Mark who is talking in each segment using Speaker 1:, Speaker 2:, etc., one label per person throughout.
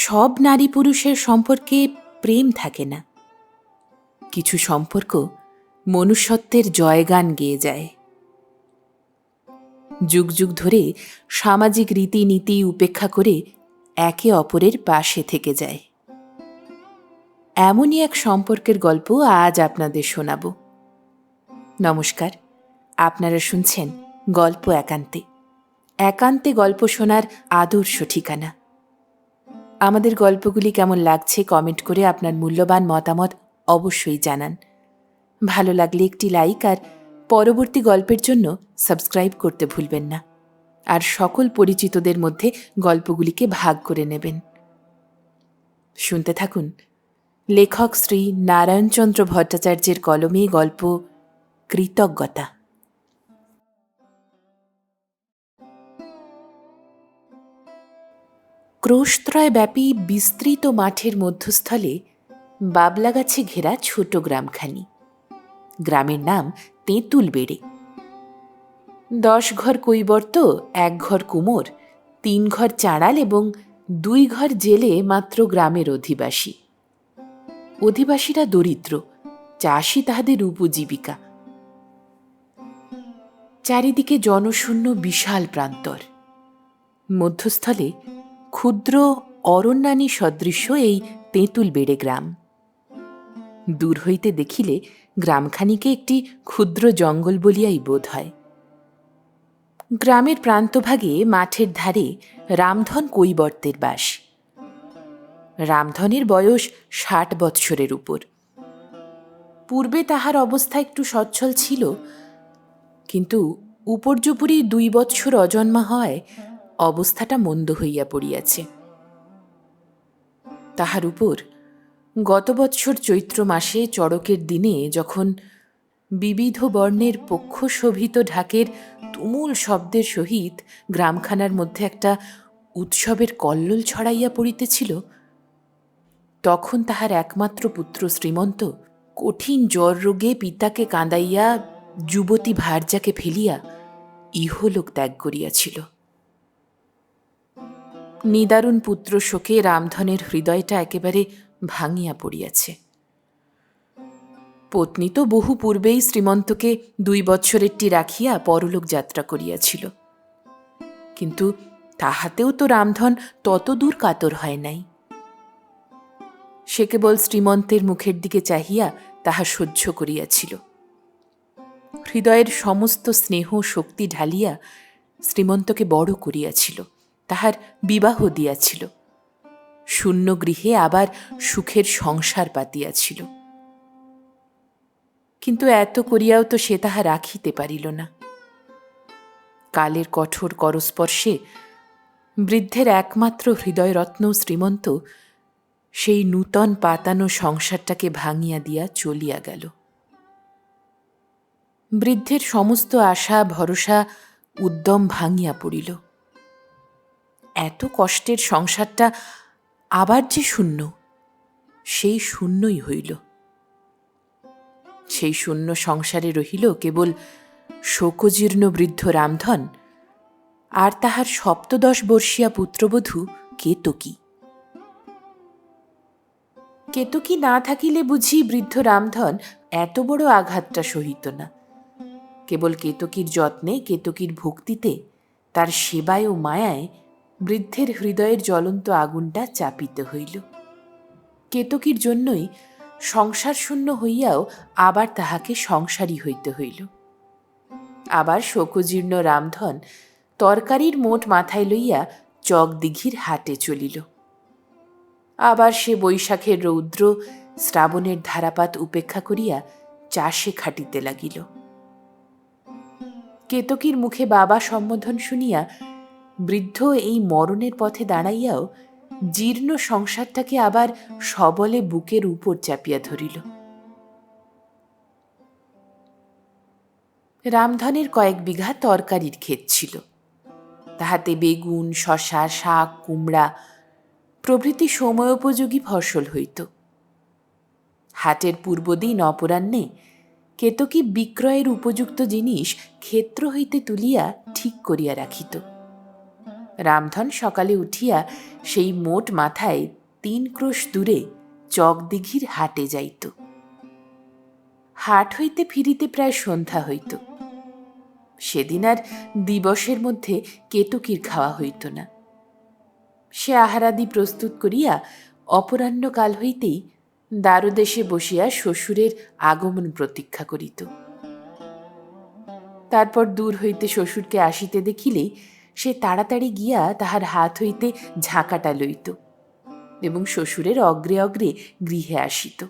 Speaker 1: সব নারী পুরুষের সম্পর্কে প্রেম থাকে না। কিছু সম্পর্ক মনুষ্যত্বের জয়গান গেয়ে যায়। যুগ যুগ ধরে সামাজিক রীতিনীতি উপেক্ষা করে একে অপরের পাশে থেকে যায়। এমনই এক সম্পর্কের গল্প আজ আপনাদের শোনাব। নমস্কার, আপনারা শুনছেন গল্প একান্তে। একান্তে গল্প শোনার আদর্শ ঠিকানা। আমাদের গল্পগুলি কেমন লাগছে কমেন্ট করে আপনার মূল্যবান মতামত অবশ্যই জানান। ভালো লাগলে একটি লাইক আর পরবর্তী গল্পের জন্য সাবস্ক্রাইব করতে ভুলবেন না। আর সকল পরিচিতদের মধ্যে গল্পগুলিকে ভাগ করে নেবেন। শুনতে থাকুন লেখক শ্রী নারায়ণচন্দ্র ভট্টাচার্যের কলমে গল্প কৃতজ্ঞতা। ক্রোশত্রয় ব্যাপী বিস্তৃত মাঠের মধ্যস্থলে বাবলাগাছে ঘেরা ছোট গ্রামখানি। গ্রামের নাম তেঁতুল বেড়ে। 10 ঘর কৈবর্ত, 1 ঘর কুমোর, 3 ঘর চাঁড়াল এবং 2 ঘর জেলে মাত্র গ্রামের অধিবাসী। অধিবাসীরা দরিদ্র, চাষই তাহাদের উপজীবিকা। চারিদিকে জনশূন্য বিশাল প্রান্তর। মধ্যস্থলে ক্ষুদ্র অরণ্যানী সদৃশ্য এই তেঁতুল বেড়ে গ্রাম। দূর হইতে দেখিলে গ্রামখানিকে একটি ক্ষুদ্র জঙ্গল বলিয়াই বোধ হয়। গ্রামের প্রান্তভাগে মাঠের ধারে রামধন কৈবর্তের বাস। রামধনের বয়স 60 বৎসরের উপর। পূর্বে তাহার অবস্থা একটু সচ্ছল ছিল, কিন্তু উপর্যুপরি 2 বৎসর অজন্মা হওয়ায় অবস্থাটা মন্দ হইয়া পড়িয়াছে। তাহার উপর গত বৎসর চৈত্র মাসে চড়কের দিনে যখন বিবিধ বর্ণের পক্ষশোভিত ঢাকের তুমুল শব্দের সহিত গ্রামখানার মধ্যে একটা উৎসবের কল্লোল ছড়াইয়া পড়িতেছিল, তখন তাহার একমাত্র পুত্র শ্রীমন্ত কঠিন জ্বর রোগে পিতাকে কাঁদাইয়া যুবতী ভার্যাকে ফেলিয়া ইহলোক ত্যাগ করিয়াছিল। নিদারুণ পুত্র শোকে রামধনের হৃদয়টা একেবারে ভাঙিয়া পড়িয়াছে। পত্নী তো বহু পূর্বেই শ্রীমন্তকে 2 বৎসরেরটি রাখিয়া পরলোক যাত্রা করিয়াছিল, কিন্তু তাহাতেও তো রামধন তত দূর কাতর হয় নাই। সে কেবল শ্রীমন্তের মুখের দিকে চাহিয়া তাহা সহ্য করিয়াছিল। হৃদয়ের সমস্ত স্নেহ শক্তি ঢালিয়া শ্রীমন্তকে বড় করিয়াছিল, তাহার বিবাহ দিয়াছিল, শূন্য গৃহে আবার সুখের সংসার পাতিয়াছিল। কিন্তু এত করিয়াও তো সে তাহা রাখিতে পারিল না। কালের কঠোর করস্পর্শে বৃদ্ধের একমাত্র হৃদয়রত্ন শ্রীমন্ত সেই নূতন পাতানো সংসারটাকে ভাঙিয়া দিয়া চলিয়া গেল। বৃদ্ধের সমস্ত আশা ভরসা উদ্যম ভাঙিয়া পড়িল। এত কষ্টের সংসারটা আবার যে শূন্য, সেই শূন্যই হইল। সেই শূন্য সংসারে রহিল কেবল শোকজীর্ণ বৃদ্ধ রামধন আর তাহার 17 বর্ষীয়া পুত্রবধূ কেতকী। কেতকী না থাকিলে বুঝি বৃদ্ধ রামধন এত বড় আঘাতটা সহিত না। কেবল কেতকীর যত্নে, কেতকীর ভক্তিতে, তার সেবায় ও মায়ায় বৃদ্ধের হৃদয়ের জ্বলন্ত আগুনটা চাপিতে হইল। কেতকীর জন্যই সংসার শূন্য হইয়াও আবার তাহাকে সংসারী হইতে হইল। আবার শোকজীর্ণ রামধন তরকারির মোট মাথায় লইয়া চকদিঘির হাটে চলিল। আবার সে বৈশাখের রৌদ্র, শ্রাবণের ধারাপাত উপেক্ষা করিয়া চাষে খাটিতে লাগিল। কেতকীর মুখে বাবা সম্বোধন শুনিয়া বৃদ্ধ এই মরণের পথে দাঁড়াইয়াও জীর্ণ সংসারটাকে আবার সবলে বুকের উপর চাপিয়া ধরিল। রামধনের কয়েক বিঘা তরকারির ক্ষেত ছিল। তাহাতে বেগুন, শশা, শাক, কুমড়া প্রভৃতি সময়োপযোগী ফসল হইত। হাটের পূর্বদিন অপরাহ্নে কেতকী বিক্রয়ের উপযুক্ত জিনিস ক্ষেত্র হইতে তুলিয়া ঠিক করিয়া রাখিত। রামধন সকালে উঠিয়া সেই মোট মাথায় 3 ক্রোশ দূরে চকদিঘির হাটে যাইত। হাট হইতে ফিরিতে প্রায় সন্ধ্যা হইত। সেদিন আর দিবসের মধ্যে কেতকীর খাওয়া হইত না। সে আহারাদি প্রস্তুত করিয়া অপরাহ্নকাল হইতেই দ্বারদেশে বসিয়া শ্বশুরের আগমন প্রতীক্ষা করিত। তারপর দূর হইতে শ্বশুরকে আসিতে দেখিলেই সে তাড়াতাড়ি গিয়া তাহার হাত হইতে ঝাঁকাটা লইত এবং শ্বশুরের অগ্রে অগ্রে গৃহে আসিত।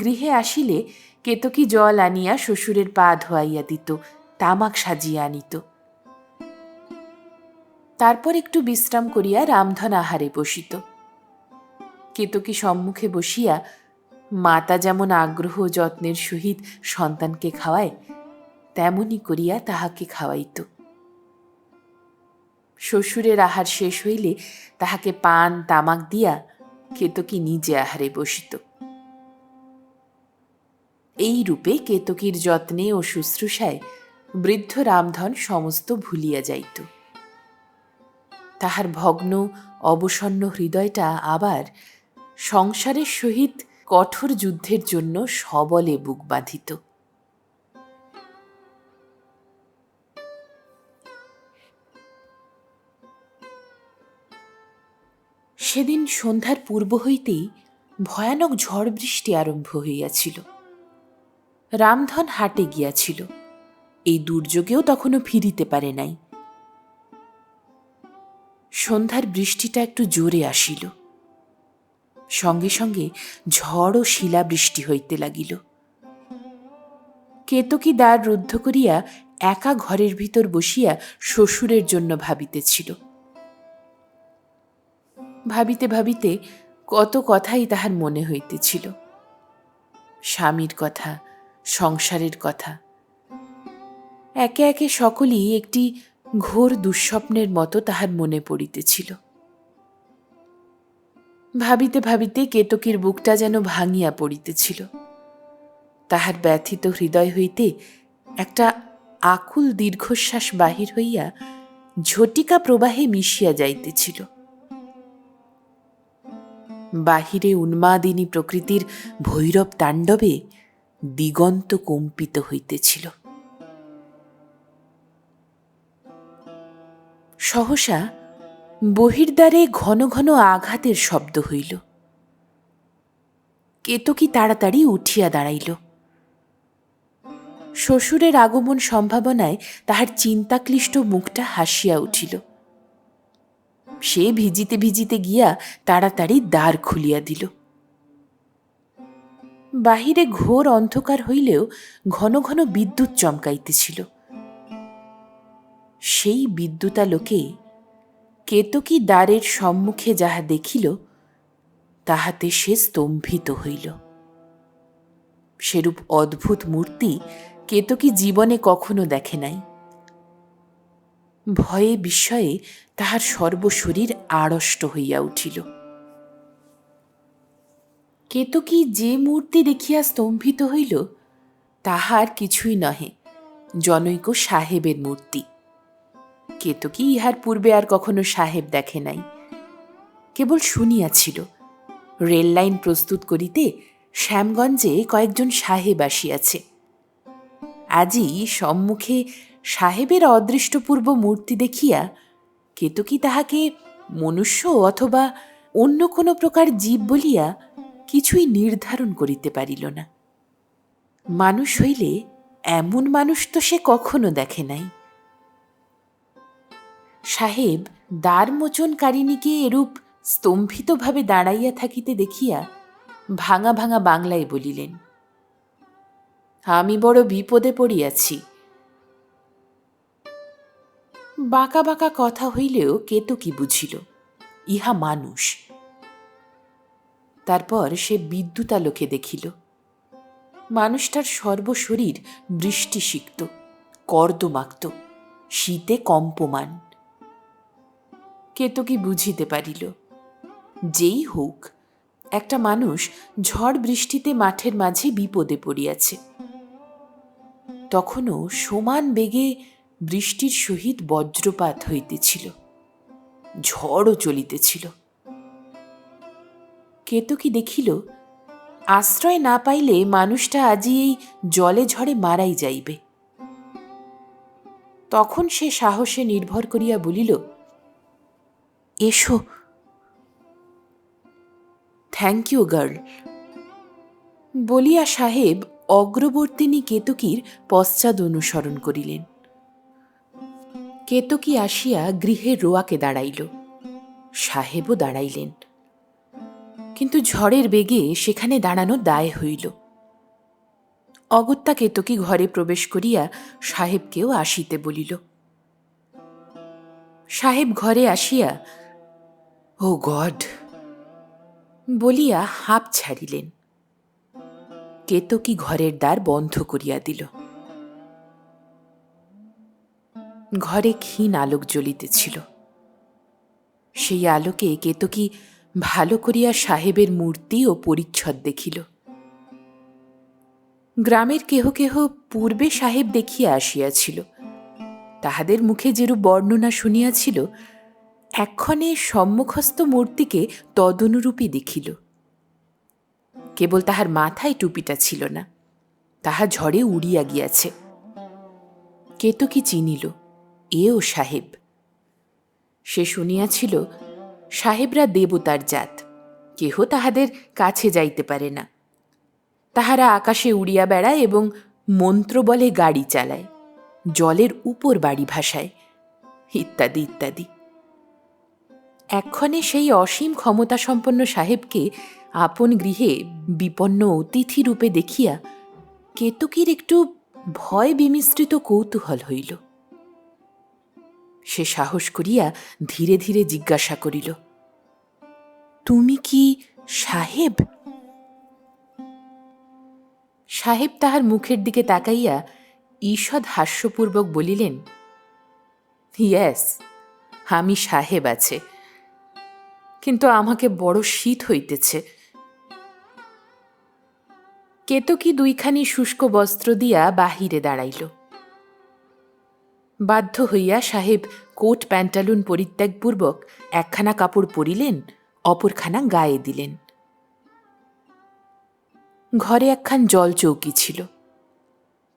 Speaker 1: গৃহে আসিলে কেতকী জল আনিয়া শ্বশুরের পা ধোয়াইয়া দিত, তামাক সাজিয়া আনিত। তারপর একটু বিশ্রাম করিয়া রামধন আহারে বসিত। কেতকী সম্মুখে বসিয়া মাতা যেমন আগ্রহ যত্নের সহিত সন্তানকে খাওয়ায়, তেমনি করিয়া তাহাকে খাওয়াইত। শ্বশুরের আহার শেষ হইলে তাহাকে পান তামাক দিয়া কেতকী নিজে আহারে বসিত। এই রূপে কেতকীর যত্নে ও শুশ্রূষায় বৃদ্ধ রামধন সমস্ত ভুলিয়া যাইত। তাহার ভগ্ন অবসন্ন হৃদয়টা আবার সংসারের সহিত কঠোর যুদ্ধের জন্য সবলে বুক বাঁধিত। সেদিন সন্ধ্যার পূর্ব হইতেই ভয়ানক ঝড় বৃষ্টি আরম্ভ হইয়াছিল। রামধন হাটে গিয়াছিল, এই দুর্যোগেও তখনও ফিরিতে পারে নাই। সন্ধ্যার বৃষ্টিটা একটু জোরে আসিল, সঙ্গে সঙ্গে ঝড় ও শিলাবৃষ্টি হইতে লাগিল। কেতকী দ্বার রুদ্ধ করিয়া একা ঘরের ভিতর বসিয়া শ্বশুরের জন্য ভাবিতেছিল। ভাবিতে ভাবিতে কত কথাই তাহার মনে হইতেছিল, স্বামীর কথা, সংসারের কথা। একে একে সকলই একটি ঘোর দুঃস্বপ্নের মতো তাহার মনে পড়িতেছিল। ভাবিতে ভাবিতে কেতকীর বুকটা যেন ভাঙিয়া পড়িতেছিল। তাহার ব্যথিত হৃদয় হইতে একটা আকুল দীর্ঘশ্বাস বাহির হইয়া ঝটিকা প্রবাহে মিশিয়া যাইতেছিল। বাহিরে উন্মাদিনী প্রকৃতির ভৈরব তাণ্ডবে দিগন্ত কম্পিত হইতেছিল। সহসা বহির্দ্বারে ঘন ঘন আঘাতের শব্দ হইল। কেতকী তাড়াতাড়ি উঠিয়া দাঁড়াইল। শ্বশুরের আগমন সম্ভাবনায় তাহার চিন্তাক্লিষ্ট মুখটা হাসিয়া উঠিল। সে ভিজিতে ভিজিতে গিয়া তাড়াতাড়ি দ্বার খুলিয়া দিল। বাহিরে ঘোর অন্ধকার হইলেও ঘন ঘন বিদ্যুৎ চমকাইতেছিল। সেই বিদ্যুতালোকে কেতকী দ্বারের সম্মুখে যাহা দেখিল, তাহাতে সে স্তম্ভিত হইল। সেরূপ অদ্ভুত মূর্তি কেতকী জীবনে কখনো দেখে নাই। ভয়ে বিস্ময়ে তাহার সর্বশরীর আড়ষ্ট হইয়া উঠিল। কেতকী যে মূর্তি দেখিয়া স্তম্ভিত হইল, তাহার কিছুই নহে, জনৈক সাহেবের মূর্তি। কেতকী ইহার পূর্বে আর কখনো সাহেব দেখে নাই, কেবল শুনিয়াছিল রেল লাইন প্রস্তুত করিতে শ্যামগঞ্জে কয়েকজন সাহেব আসিয়াছে। আজই সম্মুখে সাহেবের অদৃষ্টপূর্ব মূর্তি দেখিয়া কেতকী তাহাকে মনুষ্য অথবা অন্য কোনো প্রকার জীব বলিয়া কিছুই নির্ধারণ করিতে পারিল না। মানুষ হইলে এমন মানুষ তো সে কখনো দেখে নাই। সাহেব দ্বারমোচনকারিণীকে এরূপ স্তম্ভিতভাবে দাঁড়াইয়া থাকিতে দেখিয়া ভাঙা ভাঙা বাংলায় বলিলেন, আমি বড় বিপদে পড়িয়াছি। বাঁকা বাঁকা কথা হইলেও কেতকী বুঝিল ইহা মানুষ। তারপর সে বিদ্যুতালোকে দেখিল মানুষটার সর্বশরীর বৃষ্টিসিক্ত, কর্দমাক্ত, শীতে কম্পমান। কেতকী বুঝিতে পারিল যেই হোক একটা মানুষ ঝড় বৃষ্টিতে মাঠের মাঝে বিপদে পড়িয়াছে। তখনও সমান বেগে বৃষ্টির সহিত বজ্রপাত হইতেছিল, ঝড়ও চলিতেছিল। কেতকী দেখিল আশ্রয় না পাইলে মানুষটা আজি এই জলে ঝড়ে মারাই যাইবে। তখন সে সাহসে নির্ভর করিয়া বলিল, এসো। থ্যাংক ইউ গার্ল বলিয়া সাহেব অগ্রবর্তিনী কেতকীর পশ্চাৎ অনুসরণ করিলেন। কেতকী আসিয়া গৃহের রোয়াকে দাঁড়াইল। সাহেবও দাঁড়াইলেন, কিন্তু ঝড়ের বেগে সেখানে দাঁড়ানো দায় হইল। অগত্যা কেতকী ঘরে প্রবেশ করিয়া সাহেবকেও আসিতে বলিল। সাহেব ঘরে আসিয়া ও গড বলিয়া হাঁপ ছাড়িলেন। কেতকী ঘরের দ্বার বন্ধ করিয়া দিল। ঘরে ক্ষীণ আলোক জ্বলিতেছিল। সেই আলোকে কেতকী ভালো করিয়া সাহেবের মূর্তি ও পরিচ্ছদ দেখিল। গ্রামের কেহ কেহ পূর্বে সাহেব দেখিয়া আসিয়াছিল। তাহাদের মুখে যেরূপ বর্ণনা শুনিয়াছিল, এক্ষণে সম্মুখস্থ মূর্তিকে তদনুরূপী দেখিল। কেবল তাহার মাথায় টুপিটা ছিল না, তাহা ঝড়ে উড়িয়া গিয়াছে। কেতকী চিনিল এও সাহেব। সে শুনিয়াছিল সাহেবরা দেবতার জাত, কেহ তাহাদের কাছে যাইতে পারে না। তাহারা আকাশে উড়িয়া বেড়ায় এবং মন্ত্র বলে গাড়ি চালায়, জলের উপর বাড়ি ভাসায়, ইত্যাদি ইত্যাদি। এক্ষণে সেই অসীম ক্ষমতাসম্পন্ন সাহেবকে আপন গৃহে বিপন্ন অতিথি রূপে দেখিয়া কেতকীর একটু ভয় বিমিশ্রিত কৌতূহল হইল। সে সাহস করিয়া ধীরে ধীরে জিজ্ঞাসা করিল, তুমি কি সাহেব? সাহেব তাহার মুখের দিকে তাকাইয়া ঈষৎ হাস্যপূর্বক বলিলেন, ইয়েস, আমি সাহেব আছে, কিন্তু আমাকে বড় শীত হইতেছে। কেতকী দুইখানি শুষ্ক বস্ত্র দিয়া বাহিরে দাঁড়াইল। বাধ্য হইয়া সাহেব কোট প্যান্টালুন পরিত্যাগপূর্বক একখানা কাপড় পরিলেন, অপরখানা গায়ে দিলেন। ঘরে একখান জল চৌকি ছিল।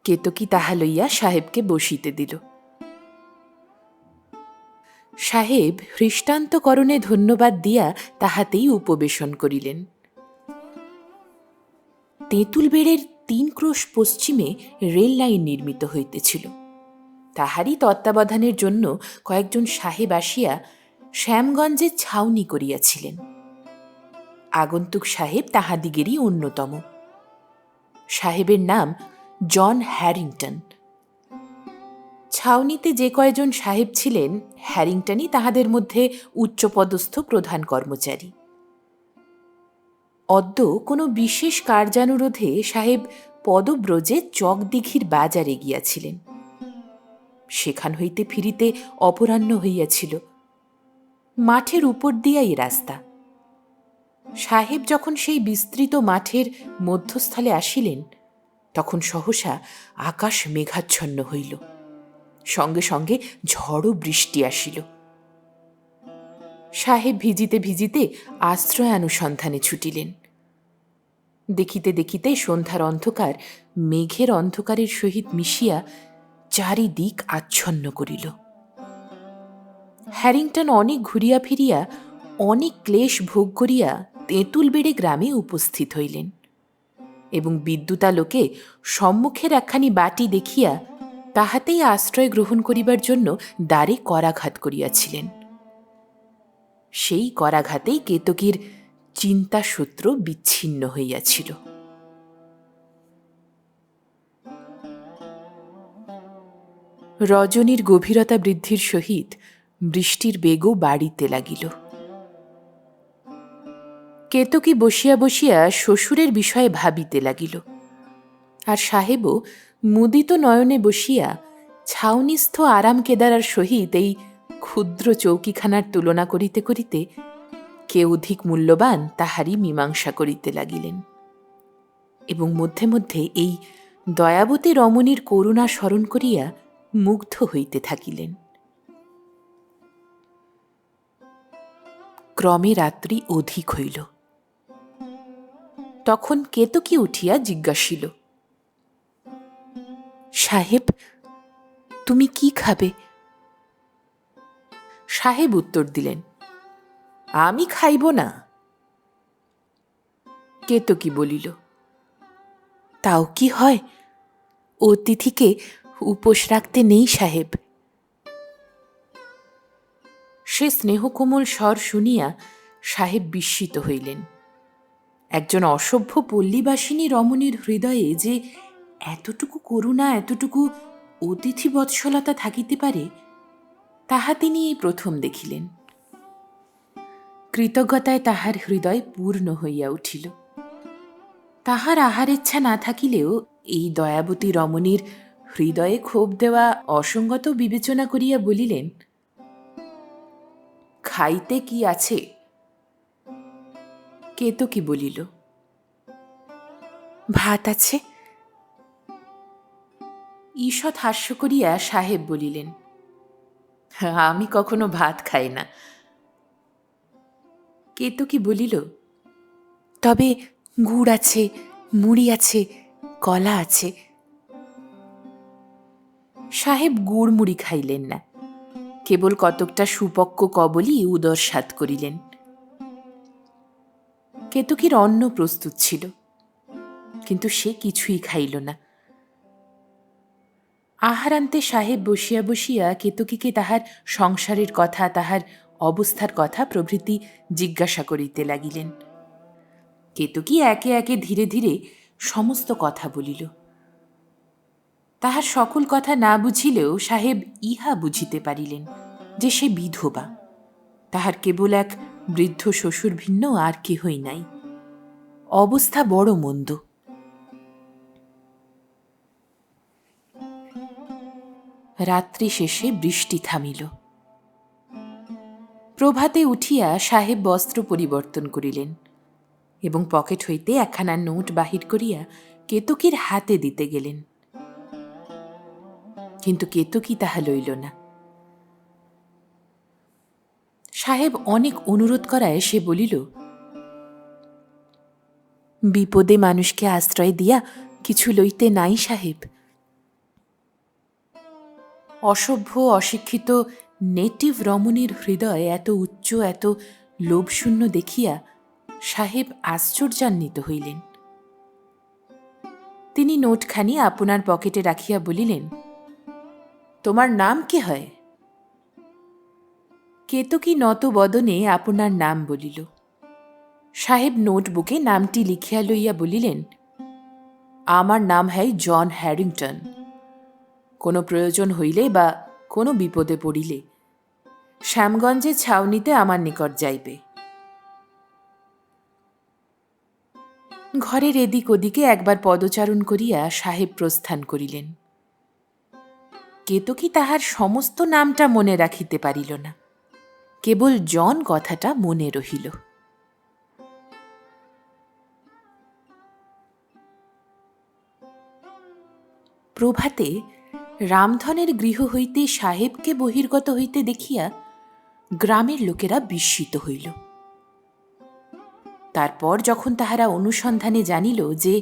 Speaker 1: কেতকী তাহা লইয়া সাহেবকে বসিতে দিল। সাহেব হৃষ্টান্তকরণে ধন্যবাদ দিয়া তাহাতেই উপবেশন করিলেন। তেঁতুল বেড়ের ৩ ক্রোশ পশ্চিমে রেল লাইন নির্মিত হইতেছিল। তাহারই তত্ত্বাবধানের জন্য কয়েকজন সাহেব আসিয়া শ্যামগঞ্জে ছাউনি করিয়াছিলেন। আগন্তুক সাহেব তাহাদিগেরই অন্যতম। সাহেবের নাম জন হ্যারিংটন। ছাউনিতে যে কয়জন সাহেব ছিলেন, হ্যারিংটনই তাহাদের মধ্যে উচ্চপদস্থ প্রধান কর্মচারী। অদ্য কোনো বিশেষ কার্যানুরোধে সাহেব পদব্রজে চকদিঘির বাজারে গিয়াছিলেন। সেখান হইতে ফিরিতে অপরাহ্ন হইয়াছিল। মাঠের উপর দিয়াই রাস্তা। সাহেব যখন সেই বিস্তৃত মাঠের মধ্যস্থলে আসিলেন, তখন সহসা আকাশ মেঘাচ্ছন্ন হইল। সঙ্গে সঙ্গে ঝড় বৃষ্টি আসিল। সাহেব ভিজিতে ভিজিতে আশ্রয়ানুসন্ধানে ছুটিলেন। দেখিতে দেখিতে সন্ধ্যার অন্ধকার মেঘের অন্ধকারের সহিত মিশিয়া চারিদিক আচ্ছন্ন করিল। হ্যারিংটন অনেক ঘুরিয়া ফিরিয়া, অনেক ক্লেশ ভোগ করিয়া তেঁতুল বেড়ে গ্রামে উপস্থিত হইলেন এবং বিদ্যুতালোকে সম্মুখের একখানি বাটি দেখিয়া তাহাতেই আশ্রয় গ্রহণ করিবার জন্য দ্বারে করাঘাত করিয়াছিলেন। সেই করাঘাতেই কেতকীর চিন্তাসূত্র বিচ্ছিন্ন হইয়াছিল। রজনীর গভীরতা বৃদ্ধির সহিত বৃষ্টির বেগও বাড়িতে লাগিল। কেতকী বসিয়া বসিয়া শ্বশুরের বিষয়ে ভাবিতে লাগিল, আর সাহেবও মুদিত নয়নে বসিয়া ছাউনিস্থ আরাম কেদারার সহিত এই ক্ষুদ্র চৌকিখানার তুলনা করিতে করিতে কে অধিক মূল্যবান তাহারই মীমাংসা করিতে লাগিলেন এবং মধ্যে মধ্যে এই দয়াবতী রমণীর করুণা স্মরণ করিয়া মুগ্ধ হইতে থাকিলেন। ক্রমে রাত্রি অধিক হইল। তখন কেতকী উঠিয়া জিজ্ঞাসিল, সাহেব, তুমি কি খাবে? সাহেব উত্তর দিলেন, আমি খাইব না। কেতকী বলিল, তাও কি হয়? অতিথিকে উপোস রাখতে নেই সাহেব। সে স্নেহকোমল স্বর শুনিয়া সাহেব বিস্মিত হইলেন। একজন অসভ্য পল্লীবাসিনী রমণীর হৃদয়ে যে এতটুকু করুণা, এতটুকু অতিথি বৎসলতা থাকিতে পারে, তাহা তিনি এই প্রথম দেখিলেন। কৃতজ্ঞতায় তাহার হৃদয় পূর্ণ হইয়া উঠিল। তাহার আহারেচ্ছা না থাকিলেও এই দয়াবতী রমণীর হৃদয়ে ক্ষোভ দেওয়া অসঙ্গত বিবেচনা করিয়া বলিলেন, খাইতে কি আছে? কেতকী বলিল, ভাত আছে। ঈষৎ হাস্য করিয়া সাহেব বলিলেন, আমি কখনো ভাত খাই না। কেতকী বলিল, তবে গুড় আছে, মুড়ি আছে, কলা আছে। সাহেব গুড় মুড়ি খাইলেন না, কেবল কতকটা সুপক্ক কবলই উদর স্বাদ করিলেন। কেতকীর অন্ন প্রস্তুত ছিল, কিন্তু সে কিছুই খাইল না। আহারান্তে সাহেব বসিয়া বসিয়া কেতকীকে তাহার সংসারের কথা, তাহার অবস্থার কথা প্রভৃতি জিজ্ঞাসা করিতে লাগিলেন। কেতকী একে একে ধীরে ধীরে সমস্ত কথা বলিল। তাহার সকল কথা না বুঝিলেও সাহেব ইহা বুঝিতে পারিলেন যে সে বিধবা, তাহার কেবল এক বৃদ্ধ শ্বশুর ভিন্ন আর কেহই নাই। অবস্থা বড় মন্দ। রাত্রি শেষে বৃষ্টি থামিল। প্রভাতে উঠিয়া সাহেব বস্ত্র পরিবর্তন করিলেন এবং পকেট হইতে একখানা নোট বাহির করিয়া কেতকীর হাতে দিতে গেলেন, কিন্তু কেতকী তাহা লইল না। সাহেব অনেক অনুরোধ করায় সে বলিল, বিপদে মানুষকে আশ্রয় দিয়া কিছু লইতে নাই সাহেব। অসভ্য অশিক্ষিত নেটিভ রমণীর হৃদয় এত উচ্চ, এত লোভশূন্য দেখিয়া সাহেব আশ্চর্যান্বিত হইলেন। তিনি নোটখানি আপনার পকেটে রাখিয়া বলিলেন, তোমার নাম কি হয়? কেতকী নত বদনে আপনার নাম বলিল। সাহেব নোটবুকে নামটি লিখিয়া লইয়া বলিলেন, আমার নাম হয় জন হ্যারিংটন। কোনো প্রয়োজন হইলে বা কোনো বিপদে পড়িলে শ্যামগঞ্জে ছাউনিতে আমার নিকট যাইবে। ঘরের এদিক ওদিকে একবার পদচারণ করিয়া সাহেব প্রস্থান করিলেন। কেতকী তাহার সমস্ত নামটা মনে রাখিতে পারিল না, কেবল জন কথাটা মনে রহিল। প্রভাতে রামধনের গৃহ হইতে সাহেবকে বহির্গত হইতে দেখিয়া গ্রামের লোকেরা বিস্মিত হইল। তারপর যখন তাহারা অনুসন্ধানে জানিল যে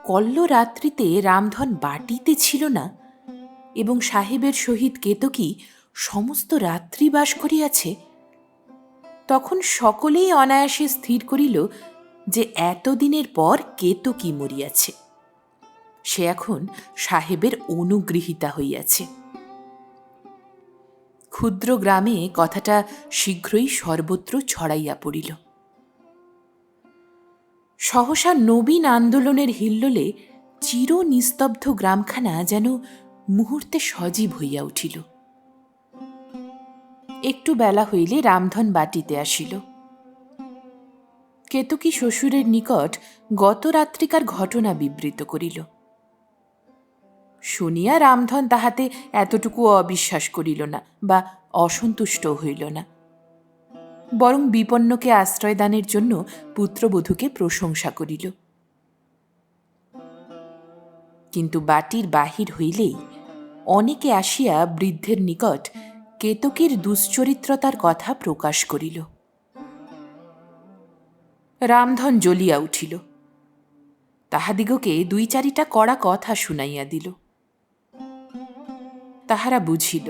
Speaker 1: কল্ল রাত্রিতে রামধন বাটিতে ছিল না এবং সাহেবের সহিত কেতকী সমস্ত রাত্রি বাস করিয়াছে, তখন সকলেই অনায়াসে স্থির করিল যে এতদিনের পর কেতকী মরিয়াছে। সে এখন সাহেবের অনুগৃহীতা হইয়াছে। ক্ষুদ্র গ্রামে কথাটা শীঘ্রই সর্বত্র ছড়াইয়া পড়িল। সহসা নবীন আন্দোলনের হিল্লোলে চির নিস্তব্ধ গ্রামখানা যেন মুহূর্তে সজীব হইয়া উঠিল। একটু বেলা হইলে রামধন বাটিতে আসিল। কেতকী শ্বশুরের নিকট গত রাত্রিকার ঘটনা বিবৃত করিল। শুনিয়া রামধন তাহাতে এতটুকু অবিশ্বাস করিল না বা অসন্তুষ্ট হইল না, বরং বিপন্নকে আশ্রয়দানের জন্য পুত্রবধূকে প্রশংসা করিল। কিন্তু বাটির বাহির হইলেই অনেকে আসিয়া বৃদ্ধের নিকট কেতকীর দুশ্চরিত্রতার কথা প্রকাশ করিল। রামধন জ্বলিয়া উঠিল। তাহাদিগকে 2-4টা কড়া কথা শুনাইয়া দিল। তাহারা বুঝিল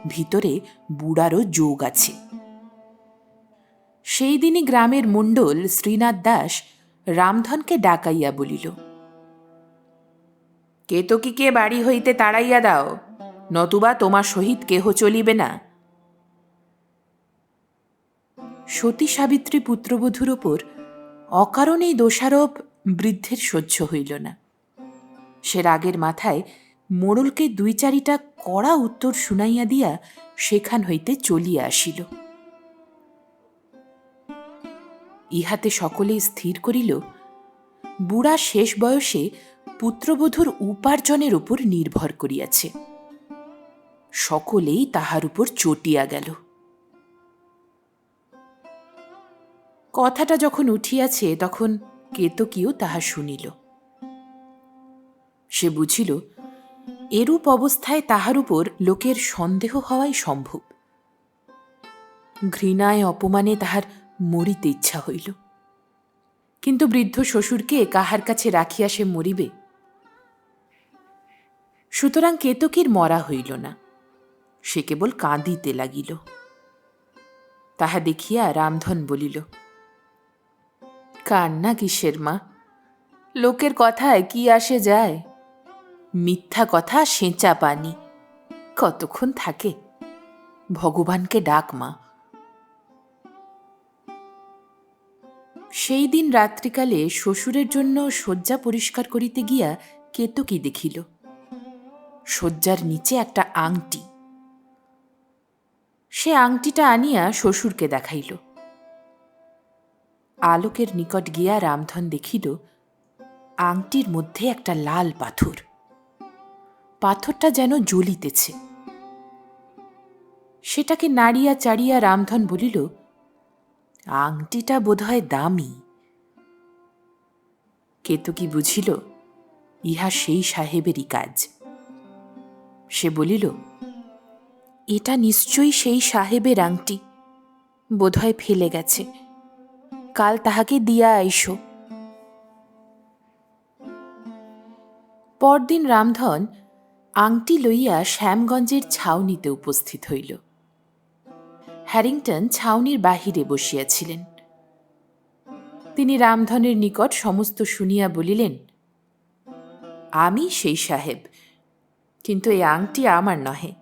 Speaker 1: ভিতরে বুড়ারও যোগ আছে। সেই দিনই গ্রামের মণ্ডল শ্রীনাথ দাস রামধনকে ডাকাইয়া বলিল, কেতকীকে বাড়ি হইতে তাড়াইয়া দাও, নতুবা তোমার সহিত কেহ চলিবে না। সতী সাবিত্রী পুত্রবধূর ওপর অকারণেই দোষারোপ বৃদ্ধের সহ্য হইল না। সে রাগের মাথায় মোড়লকে 2-4টা কড়া উত্তর শুনাইয়া দিয়া সেখান হইতে চলিয়া আসিল। ইহাতে সকলেই স্থির করিল বুড়া শেষ বয়সে পুত্রবধূর উপার্জনের উপর নির্ভর করিয়াছে। সকলেই তাহার উপর চটিয়া গেল। কথাটা যখন উঠিয়াছে তখন কেতকীও তাহা শুনিল। সে বুঝিল এরূপ অবস্থায় তাহার উপর লোকের সন্দেহ হওয়াই সম্ভব। ঘৃণায় অপমানে তাহার মরিতে ইচ্ছা হইল, কিন্তু বৃদ্ধ শ্বশুরকে কাহার কাছে রাখিয়া সে মরিবে? সুতরাং কেতকীর মরা হইল না, সে কেবল কাঁদিতে লাগিল। তাহা দেখিয়া রামধন বলিল, কান্না কিসের মা? লোকের কথায় কি আসে যায়? মিথ্যা কথা সেঁচা পানি, কতক্ষণ থাকে? ভগবানকে ডাক মা। সেই দিন রাত্রিকালে শ্বশুরের জন্য শয্যা পরিষ্কার করিতে গিয়া কেতকী দেখিল শয্যার নিচে একটা আংটি। সে আংটিটা আনিয়া শ্বশুরকে দেখাইল। আলোকের নিকট গিয়া রামধন দেখিল আংটির মধ্যে একটা লাল পাথর। পাথরটা যেন জ্বলিতেছে। সেটাকে নাড়িয়া চাড়িয়া রামধন বলিল, আংটিটা বোধহয় দামি। কেতকী বুঝিল ইহা সেই সাহেবেরই কাজ। সে বলিল, এটা নিশ্চয়ই সেই সাহেবের আংটি, বোধহয় ফেলে গেছে, কাল তাহাকে দিয়া আইসো। পরদিন রামধন আংটি লইয়া শ্যামগঞ্জের ছাউনিতে উপস্থিত হইল। হ্যারিংটন ছাউনির বাহিরে বসিয়াছিলেন। তিনি রামধনের নিকট সমস্ত শুনিয়া বলিলেন, আমি সেই সাহেব, কিন্তু এই আংটি আমার নহে,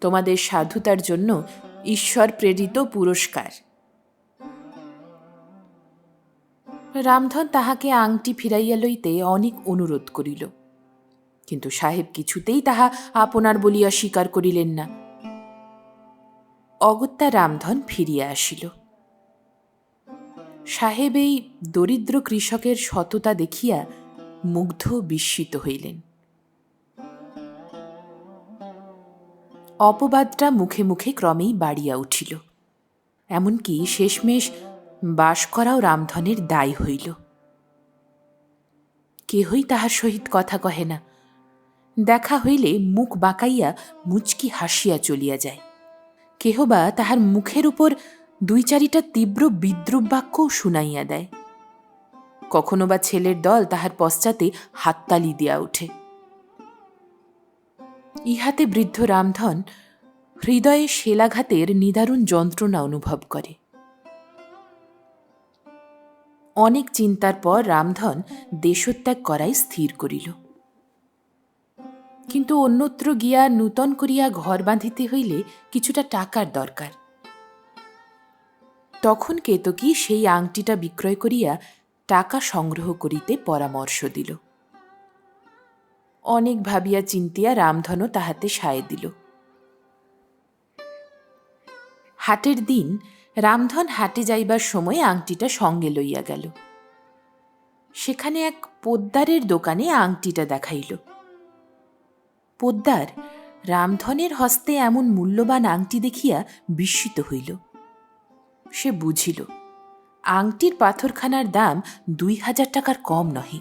Speaker 1: তোমাদের সাধুতার জন্য ঈশ্বর প্রেরিত পুরস্কার। রামধন তাহাকে আংটি ফিরাইয়া লইতে অনেক অনুরোধ করিল, কিন্তু সাহেব কিছুতেই তাহা আপনার বলিয়া স্বীকার করিলেন না। অগত্যা রামধন ফিরিয়া আসিল। সাহেব এই দরিদ্র কৃষকের সততা দেখিয়া মুগ্ধ বিস্মিত হইলেন। অপবাদটা মুখে মুখে ক্রমেই বাড়িয়া উঠিল, এমনকি শেষমেশ বাস করাও রামধনের দায় হইল। কেহই তাহার সহিত কথা কহে না, দেখা হইলে মুখ বাঁকাইয়া মুচকি হাসিয়া চলিয়া যায়। কেহ বা তাহার মুখের উপর 2-4টা তীব্র বিদ্রুপ বাক্যও শুনাইয়া দেয়। কখনো বা ছেলের দল তাহার পশ্চাতে হাততালি দিয়া ওঠে। ইহাতে বৃদ্ধ রামধন হৃদয়ে শেলাঘাতের নিদারুণ যন্ত্রণা অনুভব করে। অনেক চিন্তার পর রামধন দেশত্যাগ করাই স্থির করিল। কিন্তু অন্যত্র গিয়া নূতন করিয়া ঘর বাঁধিতে হইলে কিছুটা টাকার দরকার। তখন কেতকী সেই আংটিটা বিক্রয় করিয়া টাকা সংগ্রহ করিতে পরামর্শ দিল। অনেক ভাবিয়া চিন্তিয়া রামধনও তাহাতে সায় দিল। হাটের দিন রামধন হাটে যাইবার সময় আংটিটা সঙ্গে লইয়া গেল। সেখানে এক পোদ্দারের দোকানে আংটিটা দেখাইল। পোদ্দার রামধনের হস্তে এমন মূল্যবান আংটি দেখিয়া বিস্মিত হইল। সে বুঝিল আংটির পাথরখানার দাম 2000 টাকার কম নহে।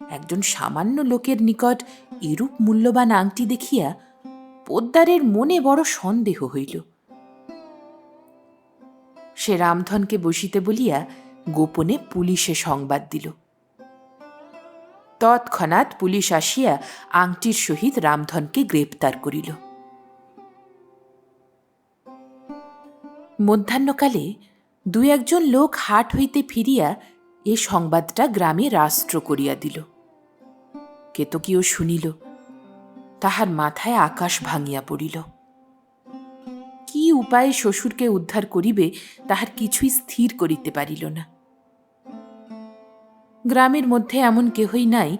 Speaker 1: একজন সামান্য লোকের নিকট এরূপ মূল্যবান আংটি দেখিয়া পোদ্দারের মনে বড় সন্দেহ হইল। সে রামধনকে বসিতে বলিয়া গোপনে পুলিশে সংবাদ দিল। তৎক্ষণাৎ পুলিশ আসিয়া আংটির সহিত রামধনকে গ্রেপ্তার করিল। মধ্যাহ্নকালে দুই একজন লোক হাট হইতে ফিরিয়া এ সংবাদটা গ্রামে রাষ্ট্র করিয়া দিল। কেতকীও শুনিল। তাহার মাথায় আকাশ ভাঙিয়া পড়িল। কি উপায়ে শ্বশুরকে উদ্ধার করিবে তাহার কিছুই স্থির করিতে পারিল না। গ্রামের মধ্যে এমন কেহই নাই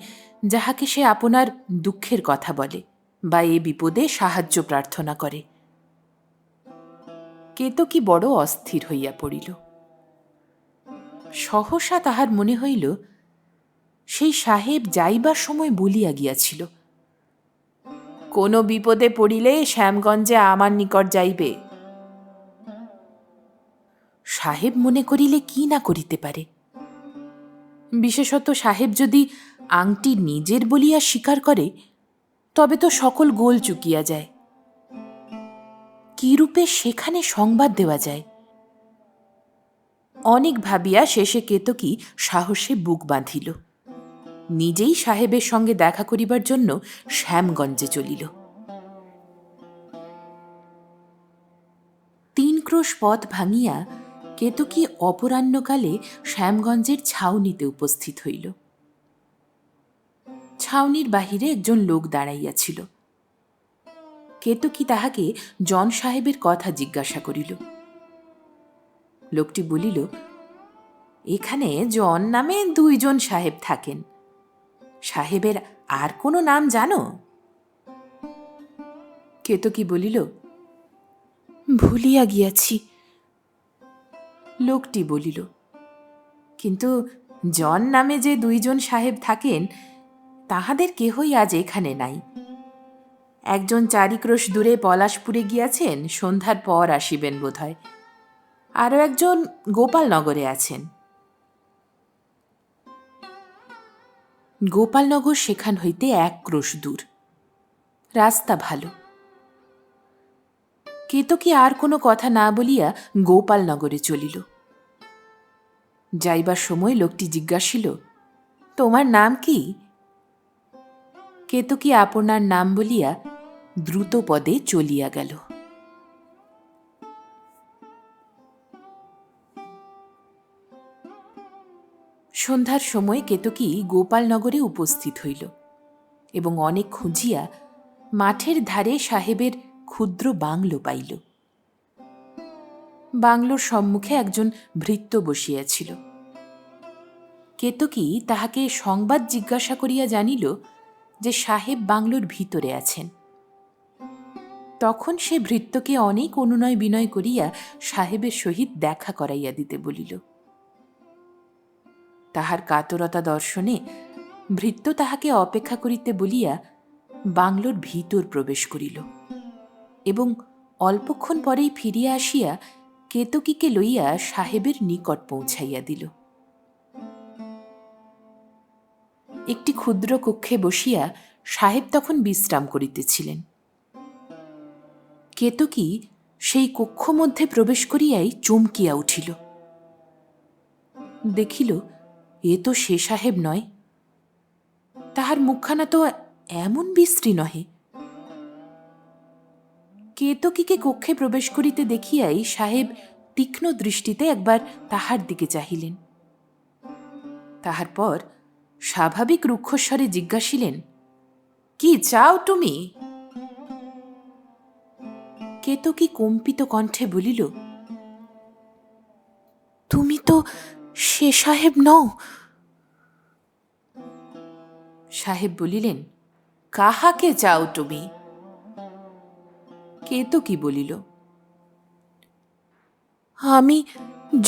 Speaker 1: যাহাকে সে আপনার দুঃখের কথা বলে বা এ বিপদে সাহায্য প্রার্থনা করে। কেতকী বড় অস্থির হইয়া পড়িল। সহসা তাহার মনে হইল সেই সাহেব যাইবার সময় বলিয়া গিয়াছিল, কোন বিপদে পড়িলে শ্যামগঞ্জে আমার নিকট যাইবে। সাহেব মনে করিলে কি না করিতে পারে। বিশেষত সাহেব যদি আংটি নিজের বলিয়া স্বীকার করে তবে তো সকল গোল চুকিয়া যায়। কিরূপে সেখানে সংবাদ দেওয়া যায়? অনেক ভাবিয়া শেষে কেতকী সাহসে বুক বাঁধিল। নিজেই সাহেবের সঙ্গে দেখা করিবার জন্য শ্যামগঞ্জে চলিল। ৩ ক্রোশ পথ ভাঙিয়া কেতকী অপরাহ্নকালে শ্যামগঞ্জের ছাউনিতে উপস্থিত হইল। ছাউনির বাহিরে একজন লোক দাঁড়াইয়াছিল। কেতকী তাহাকে জন সাহেবের কথা জিজ্ঞাসা করিল। লোকটি বলিল, এখানে জন নামে 2 জন সাহেব থাকেন। সাহেবের আর কোনো নাম জানো? কেতকী বলিল, ভুলিয়া গিয়াছি। লোকটি বলিল, কিন্তু জন নামে যে 2 জন সাহেব থাকেন তাহাদের কেহই আজ এখানে নাই। একজন 4 ক্রোশ দূরে পলাশপুরে গিয়াছেন, সন্ধ্যার পর আসিবেন বোধহয়। আরও একজন গোপালনগরে আছেন। গোপালনগর সেখান হইতে 1 ক্রোশ দূর। রাস্তা ভালো। কেতকী আর কোনো কথা না বলিয়া গোপালনগরে চলিল। যাইবার সময় লোকটি জিজ্ঞাসিল, তোমার নাম কি? কেতকী আপনার নাম বলিয়া দ্রুত পদে চলিয়া গেল। সন্ধ্যার সময় কেতকী গোপালনগরে উপস্থিত হইল এবং অনেক খুঁজিয়া মাঠের ধারে সাহেবের ক্ষুদ্র বাংলো পাইল। বাংলোর সম্মুখে একজন ভৃত্য বসিয়াছিল। কেতকী তাহাকে সংবাদ জিজ্ঞাসা করিয়া জানিল যে সাহেব বাংলোর ভিতরে আছেন। তখন সে ভৃত্যকে অনেক অনুনয় বিনয় করিয়া সাহেবের সহিত দেখা করাইয়া দিতে বলিল। তাহার কাতরতা দর্শনে ভৃত্য তাহাকে অপেক্ষা করিতে বলিয়া বাংলোর ভিতর প্রবেশ করিল এবং অল্পক্ষণ পরেই ফিরিয়া আসিয়া কেতকীকে লইয়া সাহেবের নিকট পৌঁছাইয়া দিল। একটি ক্ষুদ্র কক্ষে বসিয়া সাহেব তখন বিশ্রাম করিতেছিলেন। কেতকী সেই কক্ষ মধ্যে প্রবেশ করিয়াই চমকিয়া উঠিল। দেখিল এ তো সে সাহেব নয়। তাহার মুখখানা তো এমন বিশ্রী নহে। কেতকীকে কক্ষে প্রবেশ করিতে দেখিয়াই সাহেব তীক্ষ্ণ দৃষ্টিতে একবার তাহার দিকে চাহিলেন। তাহার পর স্বাভাবিক রুক্ষস্বরে জিজ্ঞাসিলেন, কি চাও তুমি? কেতকী কম্পিত কণ্ঠে বলিল, তুমি তো সে সাহেব নও। সাহেব বলিলেন, কাহাকে চাও তুমি? কেতকী বলিল, আমি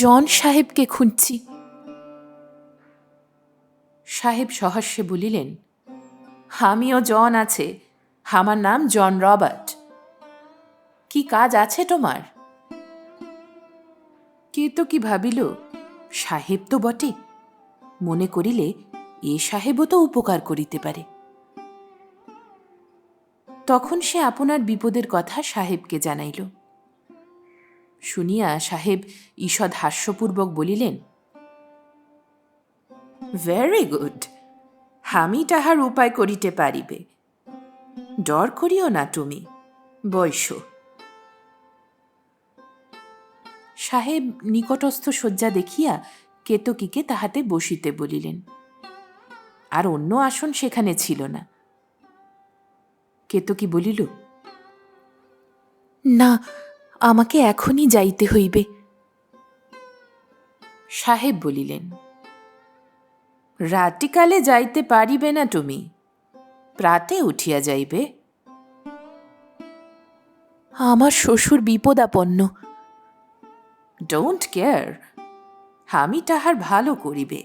Speaker 1: জন সাহেবকে খুঁজছি। সাহেব সহাস্যে বলিলেন, আমিও জন আছে, আমার নাম জন রবার্ট। কি কাজ আছে তোমার? কেতকী ভাবিল, সাহেব তো বটে, মনে করিলে এ সাহেবও তো উপকার করিতে পারে। তখন সে আপনার বিপদের কথা সাহেবকে জানাইল। শুনিয়া সাহেব ঈষৎ হাস্যপূর্বক বলিলেন, ভেরি গুড, আমি তাহার উপায় করিতে পারিবে। ডর করিও না তুমি, বৈশ। সাহেব নিকটস্থ শয্যা দেখিয়া কেতকীকে তাহাতে বসিতে বলিলেন। আর অন্য আসন সেখানে ছিল না। কেতকী বলিল, না, আমাকে এখনই যাইতে হইবে। সাহেব বলিলেন, রাত্রিকালে যাইতে পারিবে না তুমি, প্রাতে উঠিয়া যাইবে। আমার শ্বশুর বিপদাপন্ন। ডোন্ট কেয়ার, আমি তাহার ভালো করিবে।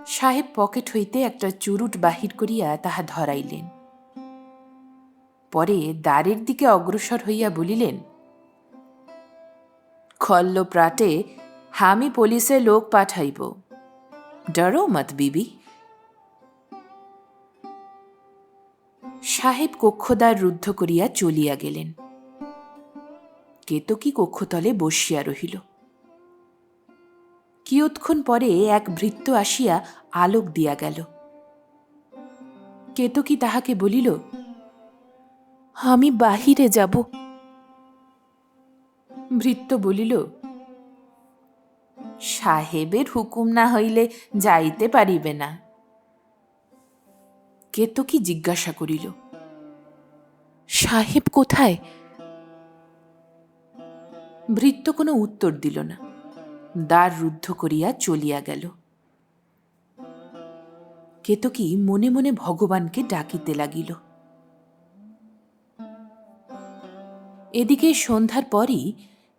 Speaker 1: সাহেব পকেট হইতে একটা চুরুট বাহির করিয়া তাহা ধরাইলেন। পরে দ্বারের দিকে অগ্রসর হইয়া বলিলেন, খল্ল প্রাটে আমি পুলিশে লোক পাঠাইব, ডরো মত বিবি। সাহেব কক্ষদ্বার রুদ্ধ করিয়া চলিয়া গেলেন। কেতকী কক্ষতলে বসিয়া রহিল। কিয়ৎক্ষণ পরে এক ভৃত্য আসিয়া আলোক দিয়া গেল। কেতকী তাহাকে বলিল, আমি বাহিরে যাব। ভৃত্য বলিল, সাহেবের হুকুম না হইলে যাইতে পারিবে না। কেতকী জিজ্ঞাসা করিল, সাহেব কোথায়? ভৃত্য কোনো উত্তর দিল না, দ্বার রুদ্ধ করিয়া চলিয়া গেল। কেতকী মনে মনে ভগবানকে ডাকিতে লাগিল। এদিকে সন্ধ্যার পরই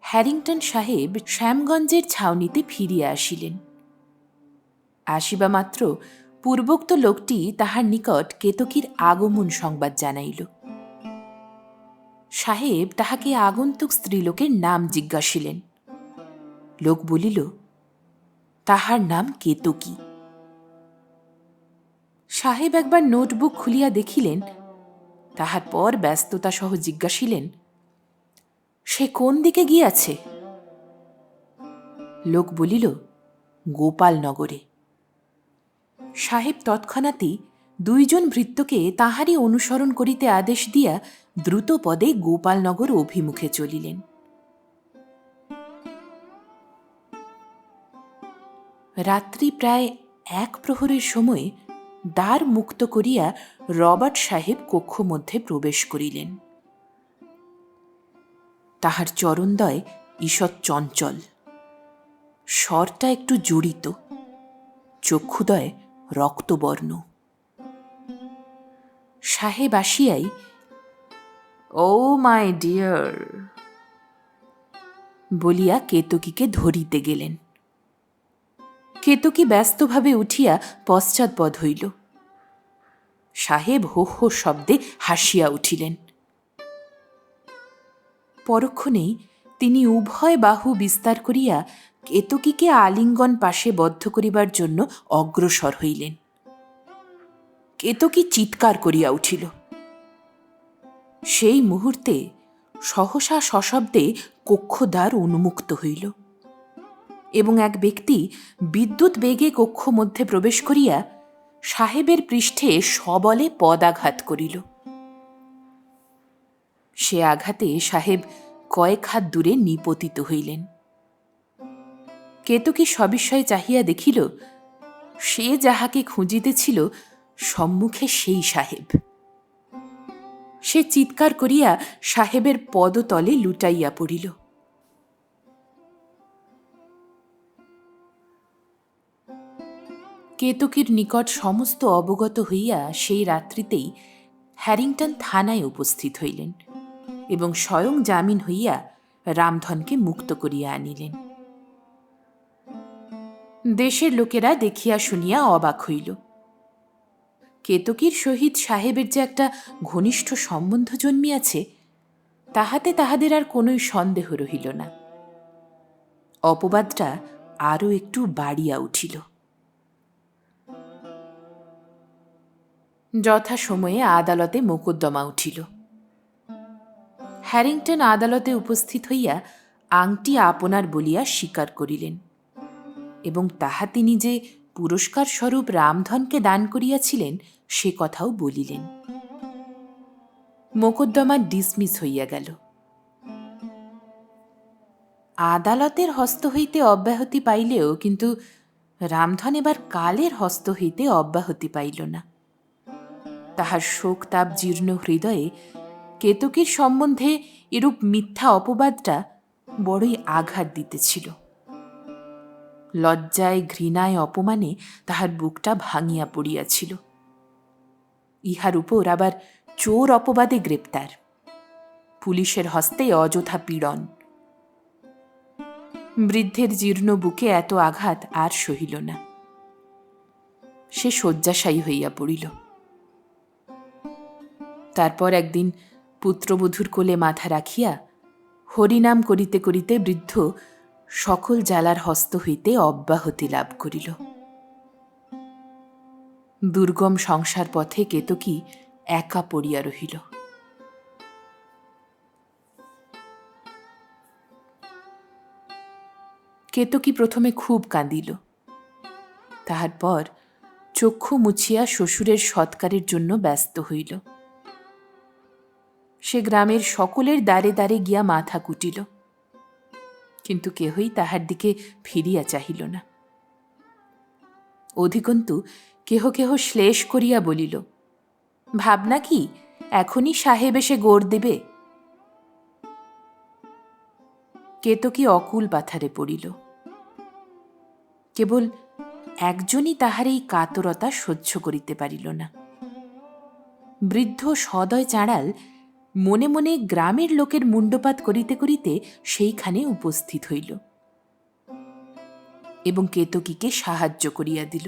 Speaker 1: হ্যারিংটন সাহেব শ্যামগঞ্জের ছাউনিতে ফিরিয়া আসিলেন। আসিবা মাত্র পূর্বোক্ত লোকটি তাহার নিকট কেতকীর আগমন সংবাদ জানাইল। সাহেব তাহাকে আগন্তুক স্ত্রীলোকের নাম জিজ্ঞাসিলেন। লোক বলিল, তাহার নাম কেতকী। সাহেব একবার নোটবুক খুলিয়া দেখিলেন। তাহার পর ব্যস্ততা সহ জিজ্ঞাসিলেন, সে কোন দিকে গিয়াছে? লোক বলিল, গোপালনগরে। সাহেব তৎক্ষণাৎই দুইজন ভৃত্যকে তাহারই অনুসরণ করিতে আদেশ দিয়া দ্রুত পদে গোপালনগর অভিমুখে চলিলেন। রাত্রি প্রায় 1 প্রহরের সময় দ্বার মুক্ত করিয়া রবার্ট সাহেব কক্ষ মধ্যে প্রবেশ করিলেন। তাহার চরণদ্বয় ঈষৎ চঞ্চল, স্বরটা একটু জড়িত, চক্ষুদ্বয় রক্তবর্ণ। সাহেব আসিয়াই, ও মাই ডিয়ার বলিয়া কেতকীকে ধরিতে গেলেন। কেতকী ব্যস্তভাবে উঠিয়া পশ্চাৎপদ হইল। সাহেব হো হো শব্দে হাসিয়া উঠিলেন। পরক্ষণেই তিনি উভয় বাহু বিস্তার করিয়া কেতকীকে আলিঙ্গন পাশে বদ্ধ করিবার জন্য অগ্রসর হইলেন। কেতকী চিৎকার করিয়া উঠিল। সেই মুহূর্তে সহসা সশব্দে কক্ষদ্বার উন্মুক্ত হইল এবং এক ব্যক্তি বিদ্যুৎ বেগে কক্ষ মধ্যে প্রবেশ করিয়া সাহেবের পৃষ্ঠে সবলে পদাঘাত করিল। সে আঘাতে সাহেব কয়েক হাত দূরে নিপতিত হইলেন। কেতকী সবিস্ময়ে চাহিয়া দেখিল, সে যাহাকে খুঁজিতেছিল সম্মুখে সেই সাহেব। সে চিৎকার করিয়া সাহেবের পদতলে লুটাইয়া পড়িল। কেতকীর নিকট সমস্ত অবগত হইয়া সেই রাত্রিতেই হ্যারিংটন থানায় উপস্থিত হইলেন এবং স্বয়ং জামিন হইয়া রামধনকে মুক্ত করিয়া আনিলেন। দেশের লোকেরা দেখিয়া শুনিয়া অবাক হইল। কেতকীর সহিত সাহেবের যে একটা ঘনিষ্ঠ সম্বন্ধ জন্মিয়াছে, তাহাতে তাহাদের আর কোনোই সন্দেহ রহিল না। অপবাদটা আরও একটু বাড়িয়া উঠিল। যথাসময়ে আদালতে মোকদ্দমা উঠিল। হ্যারিংটন আদালতে উপস্থিত হইয়া আংটি আপনার বলিয়া স্বীকার করিলেন এবং তাহা তিনি যে পুরস্কার স্বরূপ রামধনকে দান করিয়াছিলেন সে কথাও বলিলেন। মোকদ্দমা ডিসমিস হইয়া গেল। আদালতের হস্ত হইতে অব্যাহতি পাইলেও কিন্তু রামধন এবার কালের হস্ত হইতে অব্যাহতি পাইল না। তাহার শোকতাপ জীর্ণ হৃদয়ে কেতকীর সম্বন্ধে এরূপ মিথ্যা অপবাদটা বড়ই আঘাত দিতেছিল। লজ্জায়, ঘৃণায়, অপমানে তাহার বুকটা ভাঙিয়া পড়িয়াছিল। ইহার উপর আবার চোর অপবাদে গ্রেপ্তার, পুলিশের হস্তে অযথা পীড়ন। বৃদ্ধের জীর্ণ বুকে এত আঘাত আর সহিল না। সে শয্যাশায়ী হইয়া পড়িল। তারপর একদিন পুত্রবধূর কোলে মাথা রাখিয়া হরিনাম করিতে করিতে বৃদ্ধ সকল জ্বালার হস্ত হইতে অব্যাহতি লাভ করিল। দুর্গম সংসার পথে কেতকী একা পড়িয়া রহিল। কেতকী প্রথমে খুব কাঁদিল। তাহার পর চক্ষু মুছিয়া শ্বশুরের সৎকারের জন্য ব্যস্ত হইল। সে গ্রামের সকলের দ্বারে দ্বারে গিয়া মাথা কুটিল, কিন্তু কেহই তাহার দিকে ফিরিয়া চাহিল না। অধিকন্তু কেহ কেহ শ্লেষ করিয়া বলিল, ভাবনা কি এখনই সাহেব এসে গোড় দেবে? কেতকী অকুল পাথারে পড়িল। কেবল একজনই তাহার এই কাতরতা সহ্য করিতে পারিল না। বৃদ্ধ সদয় চাঁড়াল মনে মনে গ্রামের লোকের মুণ্ডপাত করিতে করিতে সেইখানে উপস্থিত হইল এবং কেতকীকে সাহায্য করিয়া দিল।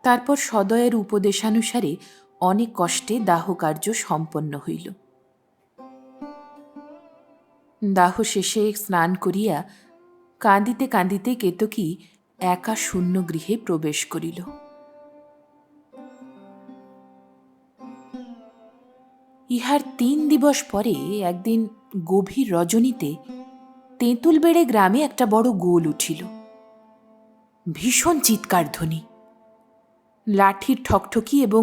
Speaker 1: তারপর সদয়ের উপদেশানুসারে অনেক কষ্টে দাহকার্য সম্পন্ন হইল। দাহ শেষে স্নান করিয়া কাঁদিতে কাঁদিতে কেতকী একা শূন্য গৃহে প্রবেশ করিল। ইহার ৩ দিবস পরে একদিন গভীর রজনীতে তেঁতুলবেড়ে গ্রামে একটা বড় গোল উঠিল। ভীষণ চিৎকার ধ্বনি, লাঠির ঠকঠকি এবং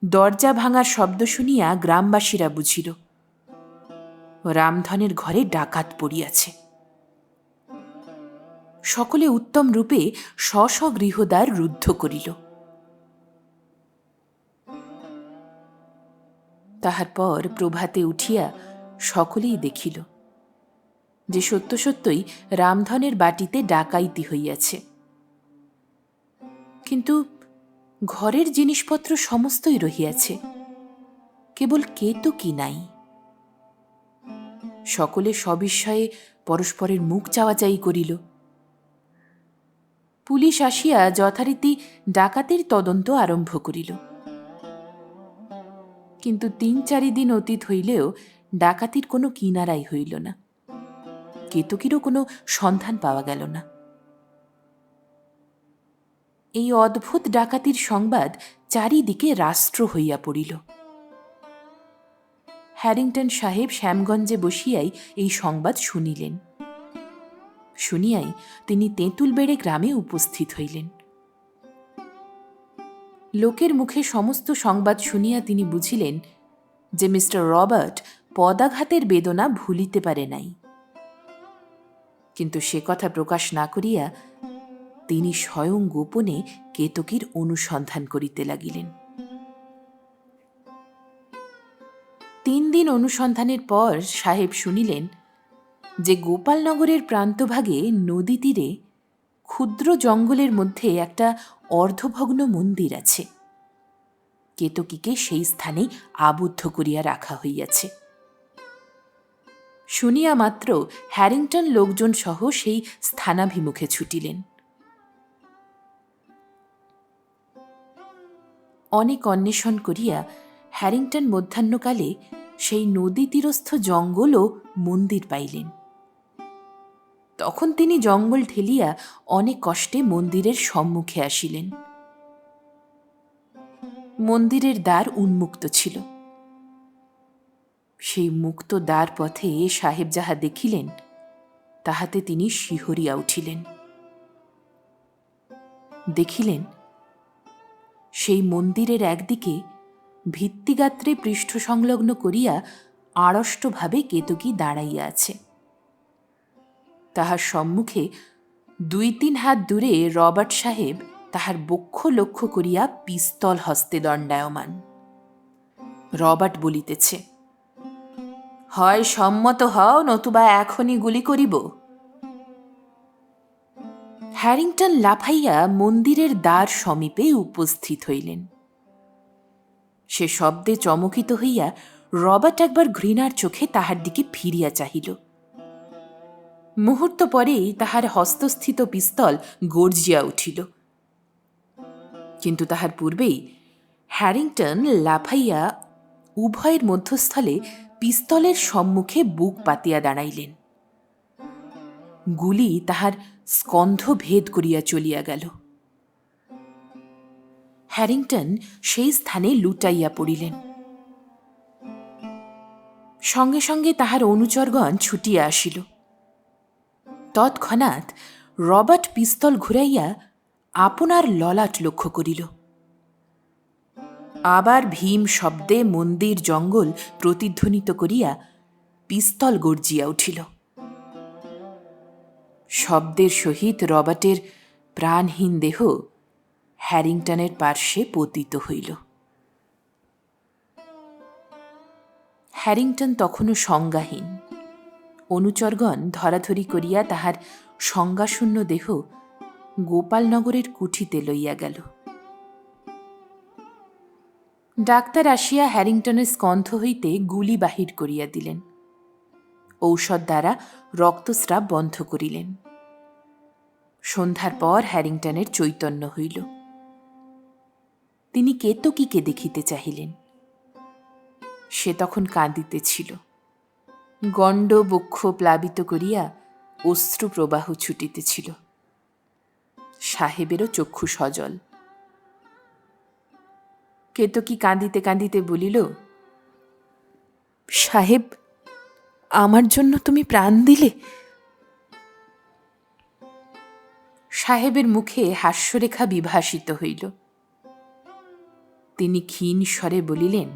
Speaker 1: দরজা ভাঙার শব্দ শুনিয়া গ্রামবাসীরা বুঝিল রামধনের ঘরে ডাকাত পড়িয়াছে। সকলে উত্তম রূপে স্ব স্ব গৃহদ্বার রুদ্ধ করিল। তাহার পর প্রভাতে উঠিয়া সকলেই দেখিল যে সত্য সত্যই রামধনের বাটিতে ডাকাইতি হইয়াছে, কিন্তু ঘরের জিনিসপত্র সমস্তই রহিয়াছে, কেবল কেতকী নাই। সকলে সবিস্ময়ে পরস্পরের মুখ চাওয়াচাই করিল। পুলিশ আসিয়া যথারীতি ডাকাতের তদন্ত আরম্ভ করিল, কিন্তু ৩-৪ দিন অতীত হইলেও ডাকাতির কোনো কিনারাই হইল না। কেতকীরও কোনো সন্ধান পাওয়া গেল না। এই অদ্ভুত ডাকাতির সংবাদ চারিদিকে রাষ্ট্র হইয়া পড়িল। হ্যারিংটন সাহেব শ্যামগঞ্জে বসিয়াই এই সংবাদ শুনিলেন। শুনিয়াই তিনি তেঁতুলবেড়ে গ্রামে উপস্থিত হইলেন। লোকের মুখে সমস্ত সংবাদ শুনিয়া তিনি বুঝিলেন যে মিস্টার রবার্ট পদাঘাতের বেদনা ভুলিতে পারে নাই, কিন্তু সে কথা প্রকাশ না করিয়া তিনি স্বয়ং গোপনে কেতকীর অনুসন্ধান করিতে লাগিলেন। ৩ দিন অনুসন্ধানের পর সাহেব শুনিলেন যে গোপালনগরের প্রান্তভাগে নদী তীরে ক্ষুদ্র জঙ্গলের মধ্যে একটা অর্ধভগ্ন মন্দির আছে। কেতকীকে সেই স্থানে আবদ্ধ করিয়া রাখা হইয়াছে। শুনিয়া মাত্র হ্যারিংটন লোকজন সহ সেই স্থানাভিমুখে ছুটিলেন। অনেক অন্বেষণ করিয়া হ্যারিংটন মধ্যাহ্নকালে সেই নদী তীরস্থ জঙ্গল ও মন্দির পাইলেন। তখন তিনি জঙ্গল ঠেলিয়া অনেক কষ্টে মন্দিরের সম্মুখে আসিলেন। মন্দিরের দ্বার উন্মুক্ত ছিল। সেই মুক্ত দ্বার পথে সাহেব যাহা দেখিলেন তাহাতে তিনি শিহরিয়া উঠিলেন। দেখিলেন সেই মন্দিরের একদিকে ভিত্তিগাত্রে পৃষ্ঠ সংলগ্ন করিয়া আড়ষ্টভাবে কেতকী দাঁড়াইয়া আছে। তাহার সম্মুখে 2-3 হাত দূরে রবার্ট সাহেব তাহার বক্ষ লক্ষ্য করিয়া পিস্তল হস্তে দণ্ডায়মান। রবার্ট বলিতেছে, হয় সম্মত হও, নতুবা এখনই গুলি করিব। হ্যারিংটন লাফাইয়া মন্দিরের দ্বার সমীপে উপস্থিত হইলেন। সে শব্দে চমকিত হইয়া রবার্ট একবার ঘৃণার চোখে তাহার দিকে ফিরিয়া চাহিল। মুহূর্ত পরেই তাহার হস্তস্থিত পিস্তল গর্জিয়া উঠিল, কিন্তু তাহার পূর্বেই হ্যারিংটন লাফাইয়া উভয়ের মধ্যস্থলে পিস্তলের সম্মুখে বুক পাতিয়া দাঁড়াইলেন। গুলি তাহার স্কন্ধ ভেদ করিয়া চলিয়া গেল। হ্যারিংটন সেই স্থানে লুটাইয়া পড়িলেন। সঙ্গে সঙ্গে তাহার অনুচরগণ ছুটিয়া আসিল। তৎক্ষণাৎ রবার্ট পিস্তল ঘুরাইয়া আপনার ললাট লক্ষ্য করিল। আবার ভীম শব্দে মন্দির জঙ্গল প্রতিধ্বনিত করিয়া পিস্তল গর্জিয়া উঠিল। শব্দের সহিত রবার্টের প্রাণহীন দেহ হ্যারিংটনের পার্শ্বে পতিত হইল। হ্যারিংটন তখনও সংজ্ঞাহীন। অনুচরগণ ধরাধরি করিয়া তাহার সংজ্ঞাশূন্য দেহ গোপালনগরের কুঠিতে লইয়া গেল। ডাক্তার আসিয়া হ্যারিংটনের স্কন্ধ হইতে গুলি বাহির করিয়া দিলেন। ঔষধ দ্বারা রক্তস্রাব বন্ধ করিলেন। সন্ধ্যার পর হ্যারিংটনের চৈতন্য হইল। তিনি কেতকীকে দেখিতে চাহিলেন। সে তখন কাঁদিতেছিল। গণ্ড বক্ষ প্লাবিত করিয়া অশ্রু প্রবাহ ছুটিতেছিল। সাহেবেরও চক্ষু সজল। কেতকী কাঁদিতে কাঁদিতে বলিল, সাহেব, আমার জন্য তুমি প্রাণ দিলে? সাহেবের মুখে হাস্যরেখা বিভাসিত হইল। তিনি ক্ষীণ স্বরে বলিলেন,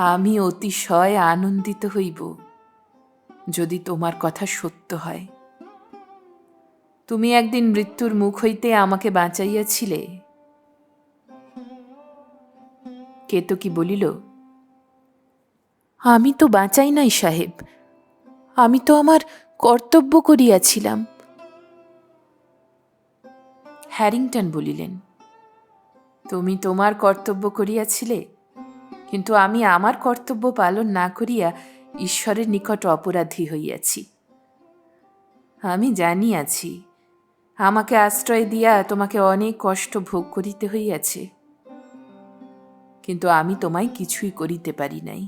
Speaker 1: আমি অতিশয় আনন্দিত হইব যদি তোমার কথা সত্য হয়। তুমি একদিন মৃত্যুর মুখ হইতে আমাকে বাঁচাইয়াছিলে। কেতকী বলিল, আমি তো বাঁচাই নাই সাহেব, আমি তো আমার কর্তব্য করিয়াছিলাম। হ্যারিংটন বলিলেন, তুমি তোমার কর্তব্য করিয়াছিলে, কিন্তু আমি আমার কর্তব্য পালন না করিয়া ঈশ্বরের নিকট অপরাধী হইয়াছি। আমি জানিয়াছি আমাকে আশ্রয় দিয়া তোমাকে অনেক কষ্ট ভোগ করিতে হইয়াছে, কিন্তু আমি তোমায় কিছুই করিতে পারি নাই।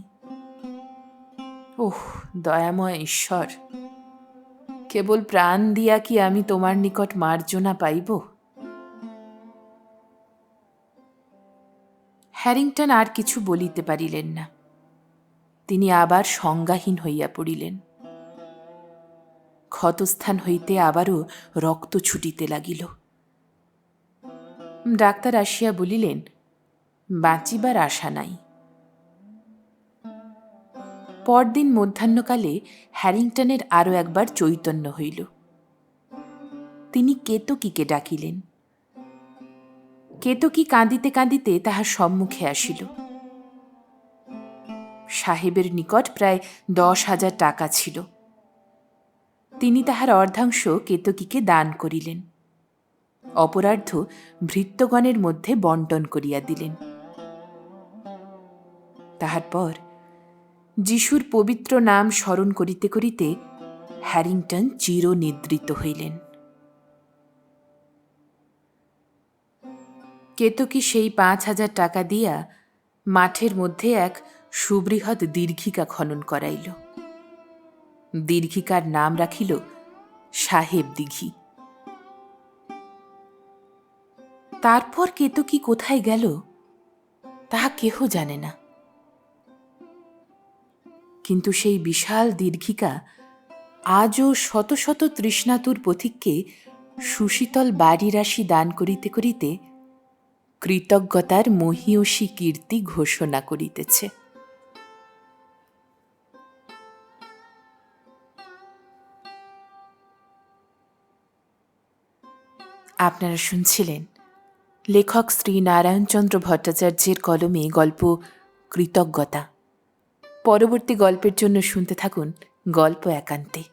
Speaker 1: ওহ দয়াময় ঈশ্বর, কেবল প্রাণ দিয়া কি আমি তোমার নিকট মার্জনা পাইব? হ্যারিংটন আর কিছু বলিতে পারিলেন না। তিনি আবার সংজ্ঞাহীন হইয়া পড়িলেন। ক্ষতস্থান হইতে আবারও রক্ত ছুটিতে লাগিল। ডাক্তার আসিয়া বলিলেন, বাঁচিবার আশা নাই। পরদিন মধ্যাহ্নকালে হ্যারিংটনের আরও একবার চৈতন্য হইল। তিনি কেতকীকে ডাকিলেন। কেতকী কাঁদিতে কাঁদিতে তাহার সম্মুখে আসিল। সাহেবের নিকট প্রায় 10,000 টাকা ছিল। তিনি তাহার অর্ধাংশ কেতকীকে দান করিলেন, অপরার্ধ ভৃত্যগণের মধ্যে বণ্টন করিয়া দিলেন। তাহার পর যিশুর পবিত্র নাম স্মরণ করিতে করিতে হ্যারিংটন চিরনিদ্রিত হইলেন। কেতকী সেই 5,000 টাকা দিয়া মাঠের মধ্যে এক সুবৃহৎ দীর্ঘিকা খনন করাইল। দীর্ঘিকার নাম রাখিল সাহেব দিঘি। তারপর কেতকী কোথায় গেল তাহা কেহ জানে না, কিন্তু সেই বিশাল দীর্ঘিকা আজও শত শত তৃষ্ণাতুর পথিককে সুশীতল বাড়ি রাশি দান করিতে করিতে কৃতজ্ঞতার মহীয়সী কীর্তি ঘোষণা করিতেছে। আপনারা শুনছিলেন লেখক শ্রী নারায়ণচন্দ্র ভট্টাচার্যের কলমে গল্প কৃতজ্ঞতা। পরবর্তী গল্পের জন্য শুনতে থাকুন গল্প একান্তে।